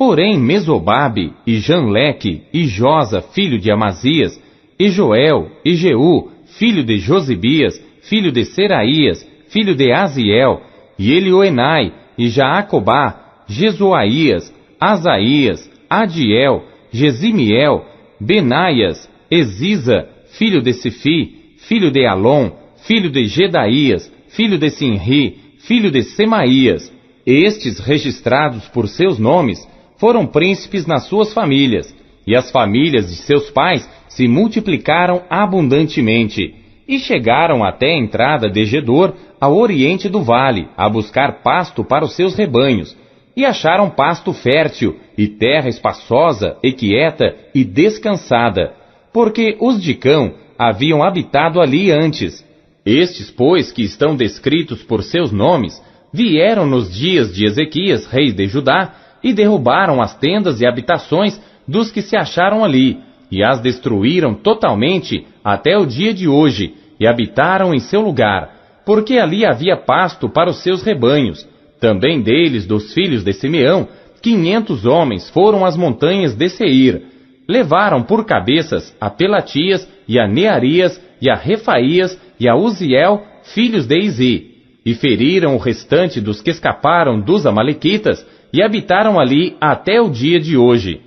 Porém Mesobabe, e Janleque, e Josa, filho de Amazias, e Joel, e Jeú, filho de Josibias, filho de Seraías, filho de Aziel, e Elioenai, e Jaacobá, Jesuaías, Asaías, Adiel, Gesimiel, Benaias, Eziza, filho de Sifi, filho de Alon, filho de Gedaías, filho de Sinri, filho de Semaías. Estes, registrados por seus nomes, foram príncipes nas suas famílias, e as famílias de seus pais se multiplicaram abundantemente, e chegaram até a entrada de Gedor, ao oriente do vale, a buscar pasto para os seus rebanhos, e acharam pasto fértil, e terra espaçosa, e quieta, e descansada, porque os de Cão haviam habitado ali antes. Estes, pois, que estão descritos por seus nomes, vieram nos dias de Ezequias, rei de Judá, e derrubaram as tendas e habitações dos que se acharam ali, e as destruíram totalmente até o dia de hoje, e habitaram em seu lugar, porque ali havia pasto para os seus rebanhos. Também deles, dos filhos de Simeão, 500 homens foram às montanhas de Seir. Levaram por cabeças a Pelatias, e a Nearias, e a Refaías, e a Uziel, filhos de Izi, e feriram o restante dos que escaparam dos amalequitas, e habitaram ali até o dia de hoje.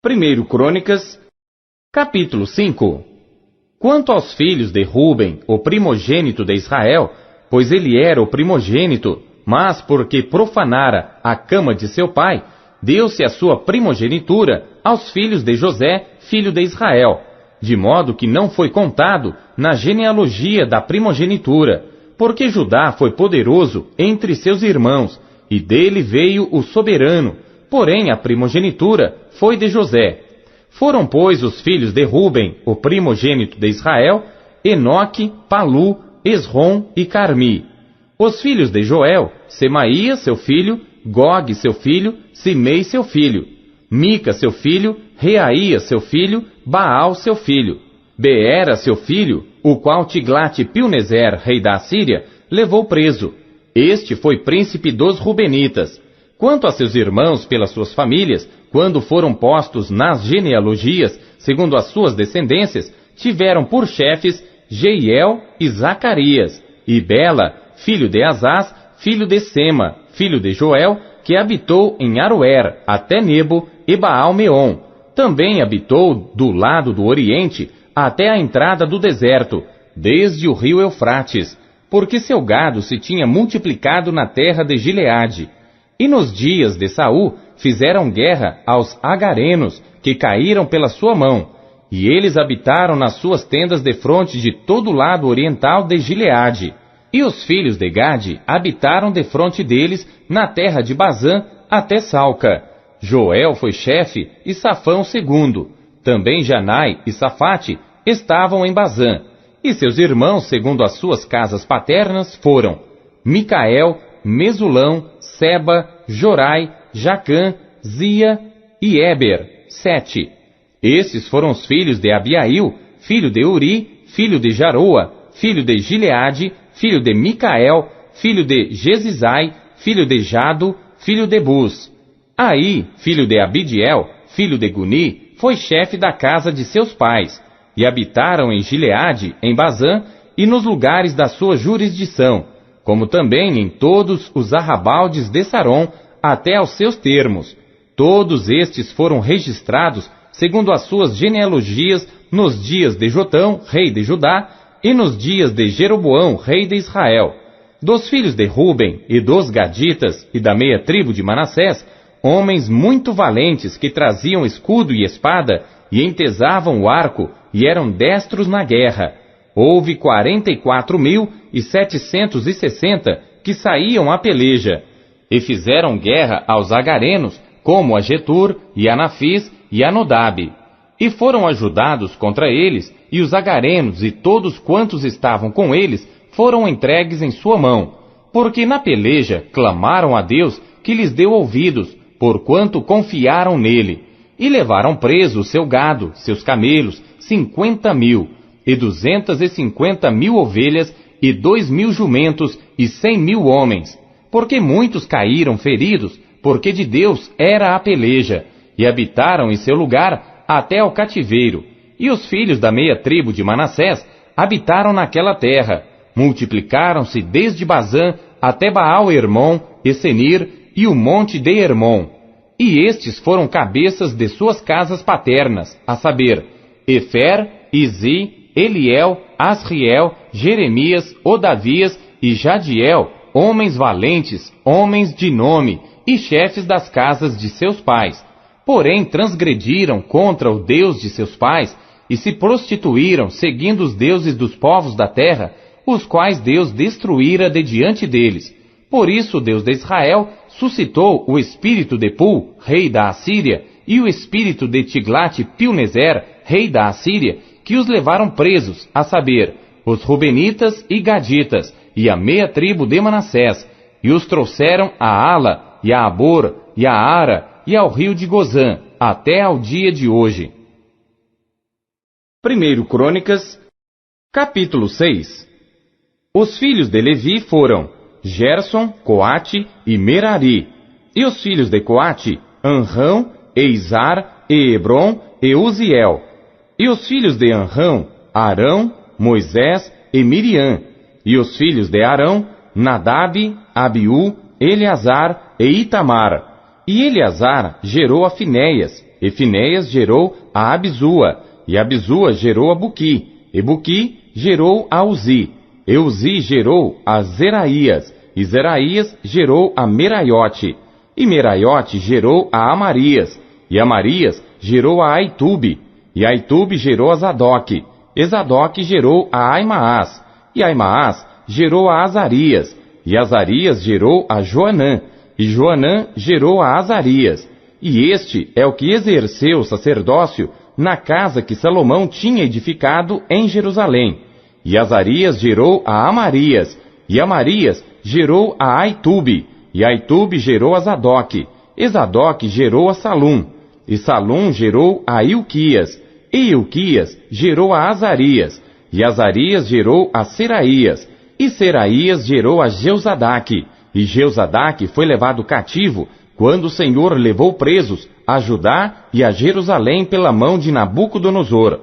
1 Crônicas, capítulo 5. Quanto aos filhos de Ruben, o primogênito de Israel, pois ele era o primogênito, mas porque profanara a cama de seu pai, deu-se a sua primogenitura aos filhos de José, filho de Israel, de modo que não foi contado na genealogia da primogenitura, porque Judá foi poderoso entre seus irmãos, e dele veio o soberano, porém a primogenitura foi de José. Foram, pois, os filhos de Ruben, o primogênito de Israel, Enoque, Palu, Esrom e Carmi. Os filhos de Joel, Semaías, seu filho, Gog, seu filho, Simei, seu filho, Mica, seu filho, Reaías, seu filho, Baal, seu filho, Beera, seu filho, o qual Tiglat-Pilneser, rei da Assíria, levou preso. Este foi príncipe dos Rubenitas. Quanto a seus irmãos pelas suas famílias, quando foram postos nas genealogias, segundo as suas descendências, tiveram por chefes Jeiel e Zacarias, e Bela, filho de Azaz, filho de Sema, filho de Joel, que habitou em Aroer, até Nebo e Baal-Meon. Também habitou do lado do oriente, até a entrada do deserto, desde o rio Eufrates, porque seu gado se tinha multiplicado na terra de Gileade. E nos dias de Saul fizeram guerra aos agarenos, que caíram pela sua mão, e eles habitaram nas suas tendas defronte de todo o lado oriental de Gileade. E os filhos de Gade habitaram defronte deles na terra de Bazã até Salca. Joel foi chefe e Safão segundo. Também Janai e Safate estavam em Bazã. E seus irmãos, segundo as suas casas paternas, foram Micael, Mesulão, Seba, Jorai, Jacã, Zia e Eber, 7. Esses foram os filhos de Abiail, filho de Uri, filho de Jaroa, filho de Gileade, filho de Micael, filho de Jesizai, filho de Jado, filho de Bus. Aí, filho de Abidiel, filho de Guni, foi chefe da casa de seus pais, e habitaram em Gileade, em Bazã, e nos lugares da sua jurisdição, como também em todos os arrabaldes de Saron, até aos seus termos. Todos estes foram registrados, segundo as suas genealogias, nos dias de Jotão, rei de Judá, e nos dias de Jeroboão, rei de Israel. Dos filhos de Ruben, e dos Gaditas, e da meia tribo de Manassés, homens muito valentes que traziam escudo e espada, e entesavam o arco, e eram destros na guerra. Houve 44.760 que saíam à peleja, e fizeram guerra aos agarenos, como a Getur, e a Nafis, e a Nodab. E foram ajudados contra eles, e os agarenos e todos quantos estavam com eles foram entregues em sua mão, porque na peleja clamaram a Deus que lhes deu ouvidos, porquanto confiaram nele, e levaram preso o seu gado, seus camelos, 50.000, e 250.000 ovelhas, e 2.000 jumentos, e 100.000 homens, porque muitos caíram feridos, porque de Deus era a peleja, e habitaram em seu lugar até ao cativeiro. E os filhos da meia tribo de Manassés habitaram naquela terra, multiplicaram-se desde Bazã até Baal-Hermon e Senir e o monte de Hermon. E estes foram cabeças de suas casas paternas, a saber, Efer, Izi, Eliel, Asriel, Jeremias, Odavias e Jadiel, homens valentes, homens de nome, e chefes das casas de seus pais. Porém transgrediram contra o Deus de seus pais, e se prostituíram seguindo os deuses dos povos da terra, os quais Deus destruíra de diante deles. Por isso o Deus de Israel suscitou o espírito de Pul, rei da Assíria, e o espírito de Tiglat-Pilneser, rei da Assíria, que os levaram presos, a saber, os Rubenitas e Gaditas, e a meia tribo de Manassés, e os trouxeram a Ala, e a Abor, e a Ara, e ao rio de Gozã, até ao dia de hoje. 1 Crônicas, capítulo 6. Os filhos de Levi foram Gerson, Coate e Merari. E os filhos de Coate, Anrão, Eizar, e Hebron e Uziel. E os filhos de Anrão, Arão, Moisés e Miriam. E os filhos de Arão, Nadab, Abiú, Eleazar e Itamar. E Eleazar gerou a Finéias, e Finéias gerou a Abisua, e Abisua gerou a Buqui, e Buqui gerou a Uzi, e Uzi gerou a Zeraías, e Zeraías gerou a Meraiote, e Meraiote gerou a Amarias, e Amarias gerou a Aitube, e Aitube gerou a Zadok, e Zadok gerou a Aimaas, e Aimaas gerou a Azarias, e Azarias gerou a Joanã, e Joanã gerou a Azarias, e este é o que exerceu o sacerdócio na casa que Salomão tinha edificado em Jerusalém. E Azarias gerou a Amarias, e Amarias gerou a Aitube, e Aitube gerou a Zadok, e Zadok gerou a Salum, e Salum gerou a Ilquias, e Ilquias gerou a Azarias, e Azarias gerou a Seraías, e Seraías gerou a Jeuzadaque, e Jeuzadaque foi levado cativo quando o Senhor levou presos a Judá e a Jerusalém pela mão de Nabucodonosor.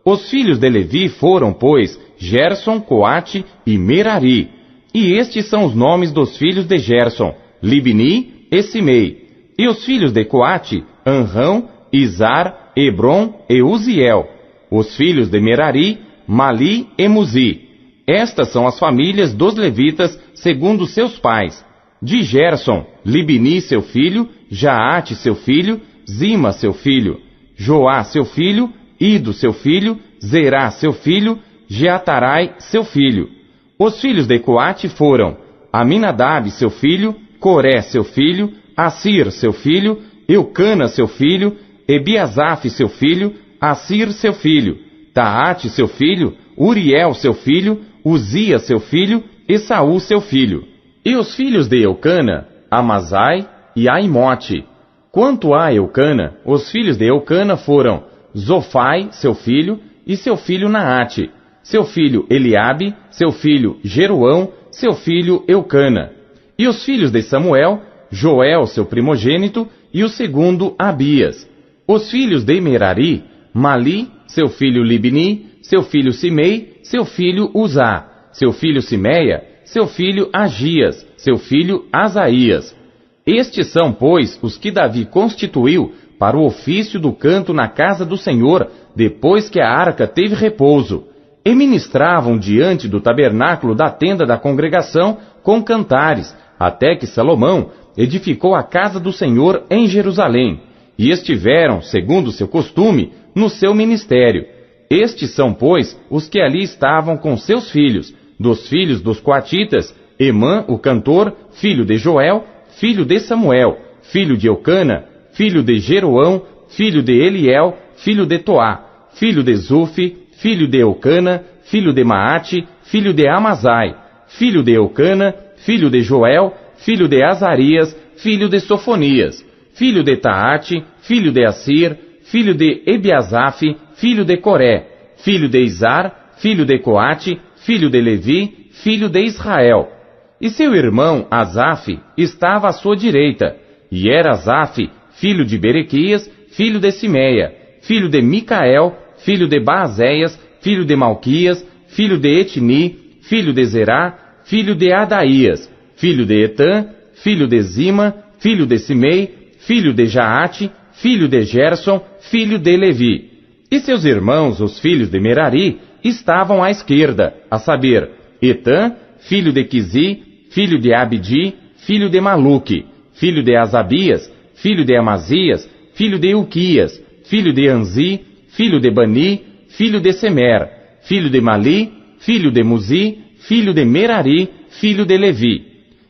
Os filhos de Levi foram, pois, Gerson, Coate e Merari. E estes são os nomes dos filhos de Gerson, Libni e Simei. E os filhos de Coate, Anrão, Izar, Hebron e Uziel. Os filhos de Merari, Mali e Muzi. Estas são as famílias dos levitas segundo seus pais. De Gerson, Libni seu filho, Jaate seu filho, Zima seu filho, Joá seu filho, Ido seu filho, Zerá seu filho, Jeatarai seu filho. Os filhos de Coate foram Aminadab seu filho, Coré seu filho, Assir seu filho, Eucana seu filho, Ebiasaf seu filho, Assir seu filho, Taate seu filho, Uriel seu filho, Uzias seu filho e Saul seu filho. E os filhos de Eucana, Amazai e Aimote. Quanto a Eucana, os filhos de Eucana foram Zofai, seu filho, e seu filho Naate, seu filho Eliabe, seu filho Jeroão, seu filho Eucana. E os filhos de Samuel, Joel, seu primogênito, e o segundo Abias. Os filhos de Merari, Mali, seu filho Libni, seu filho Simei, seu filho Uzá, seu filho Simeia, seu filho Agias, seu filho Asaías. Estes são, pois, os que Davi constituiu para o ofício do canto na casa do Senhor, depois que a arca teve repouso, e ministravam diante do tabernáculo da tenda da congregação com cantares, até que Salomão edificou a casa do Senhor em Jerusalém, e estiveram, segundo seu costume, no seu ministério. Estes são, pois, os que ali estavam com seus filhos, dos filhos dos coatitas, Emã, o cantor, filho de Joel, filho de Samuel, filho de Eucana, filho de Jeroão, filho de Eliel, filho de Toá, filho de Zufi, filho de Eucana, filho de Maate, filho de Amazai, filho de Eucana, filho de Joel, filho de Azarias, filho de Sofonias, filho de Taate, filho de Assir, filho de Ebiasaf, filho de Coré, filho de Izar, filho de Coate, filho de Levi, filho de Israel. E seu irmão Asaf estava à sua direita, e era Asaf, filho de Berequias, filho de Simeia, filho de Micael, filho de Baazéias, filho de Malquias, filho de Etni, filho de Zerá, filho de Adaías, filho de Etã, filho de Zima, filho de Simei, filho de Jaate, filho de Gerson, filho de Levi. E seus irmãos, os filhos de Merari, estavam à esquerda, a saber, Etã, filho de Quisi, filho de Abdi, filho de Maluque, filho de Asabias, filho de Amazias, filho de Uquias, filho de Anzi, filho de Bani, filho de Semer, filho de Mali, filho de Muzi, filho de Merari, filho de Levi.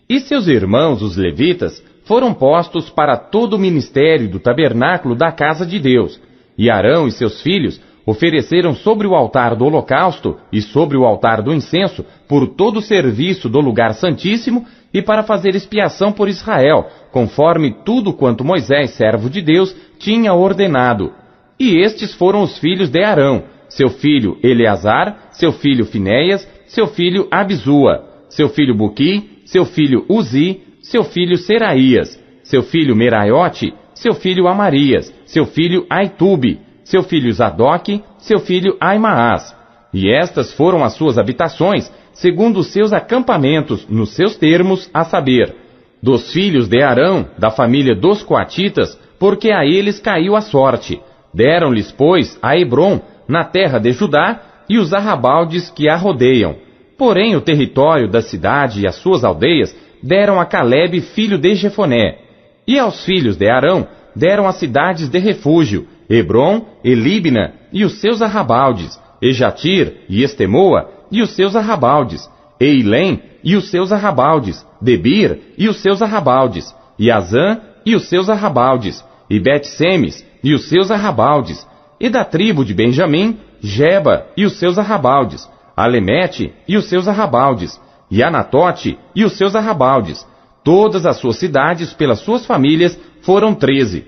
E seus irmãos, os levitas, foram postos para todo o ministério do tabernáculo da casa de Deus. E Arão e seus filhos ofereceram sobre o altar do holocausto e sobre o altar do incenso por todo o serviço do lugar santíssimo e para fazer expiação por Israel, conforme tudo quanto Moisés, servo de Deus, tinha ordenado. E estes foram os filhos de Arão, seu filho Eleazar, seu filho Finéias, seu filho Abisua, seu filho Buqui, seu filho Uzi, seu filho Seraías, seu filho Meraiote, seu filho Amarias, seu filho Aitube, seu filho Zadoque, seu filho Aimaás. E estas foram as suas habitações, segundo os seus acampamentos, nos seus termos, a saber, dos filhos de Arão, da família dos coatitas, porque a eles caiu a sorte. Deram-lhes, pois, a Hebrom, na terra de Judá, e os arrabaldes que a rodeiam. Porém, o território da cidade e as suas aldeias deram a Calebe, filho de Jefoné. E aos filhos de Arão deram as cidades de refúgio, Hebrom, e Líbna, e os seus arrabaldes, e Jatir, e Estemoa, e os seus arrabaldes, e Ilém, e os seus arrabaldes, Debir, e os seus arrabaldes, e Azã, e os seus arrabaldes, e Bet-Semes, e os seus arrabaldes, e da tribo de Benjamim, Geba, e os seus arrabaldes, Alemete, e os seus arrabaldes, e Anatote, e os seus arrabaldes. Todas as suas cidades, pelas suas famílias, foram 13.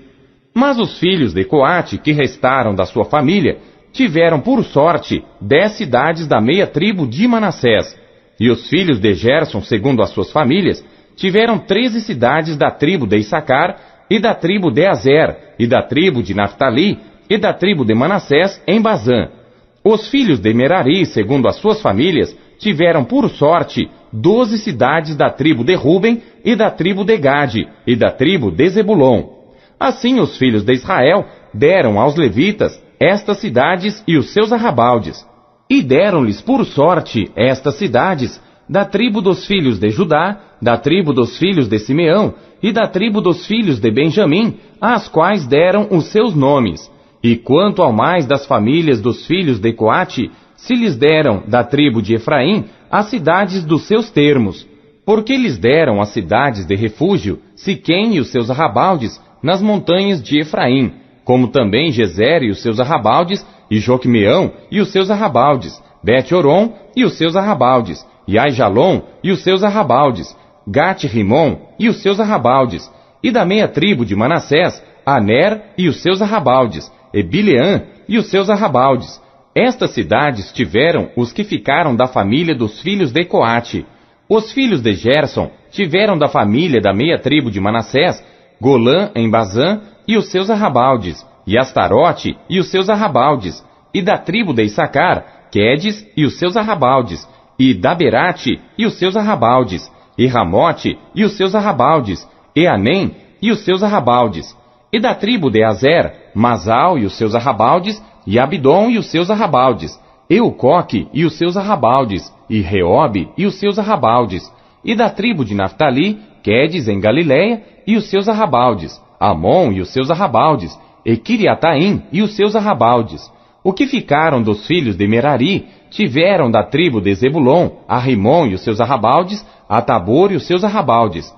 Mas os filhos de Coate, que restaram da sua família, tiveram por sorte 10 cidades da meia tribo de Manassés. E os filhos de Gerson, segundo as suas famílias, tiveram 13 cidades da tribo de Issacar, e da tribo de Azer, e da tribo de Naftali, e da tribo de Manassés, em Bazã. Os filhos de Merari, segundo as suas famílias, tiveram por sorte 12 cidades da tribo de Ruben, e da tribo de Gade, e da tribo de Zebulon. Assim os filhos de Israel deram aos levitas estas cidades e os seus arrabaldes. E deram-lhes por sorte estas cidades da tribo dos filhos de Judá, da tribo dos filhos de Simeão, e da tribo dos filhos de Benjamim, às quais deram os seus nomes. E quanto ao mais das famílias dos filhos de Coate, se lhes deram da tribo de Efraim as cidades dos seus termos, porque lhes deram as cidades de refúgio, Siquém e os seus arrabaldes, nas montanhas de Efraim, como também Gezer e os seus arrabaldes, e Joquemeão e os seus arrabaldes, Bet-Oron e os seus arrabaldes, e Aijalon e os seus arrabaldes, Gat-Rimon e os seus arrabaldes, e da meia tribo de Manassés, Aner e os seus arrabaldes, e Bileã e os seus arrabaldes. Estas cidades tiveram os que ficaram da família dos filhos de Coate. Os filhos de Gerson tiveram da família da meia tribo de Manassés, Golã em Bazã e os seus arrabaldes, e Astarote e os seus arrabaldes, e da tribo de Issacar, Quedes e os seus arrabaldes, e Daberate e os seus arrabaldes, e Ramote e os seus arrabaldes, e Anem e os seus arrabaldes, e da tribo de Azer, Masal e os seus arrabaldes, e Abidom e os seus arrabaldes, Eucoque e os seus arrabaldes, e Reobe e os seus arrabaldes, e da tribo de Naftali, Quedes em Galiléia e os seus arrabaldes, Amon e os seus arrabaldes, e Quiriataim e os seus arrabaldes. O que ficaram dos filhos de Merari tiveram da tribo de Zebulon, a Rimon e os seus arrabaldes, a Tabor e os seus arrabaldes,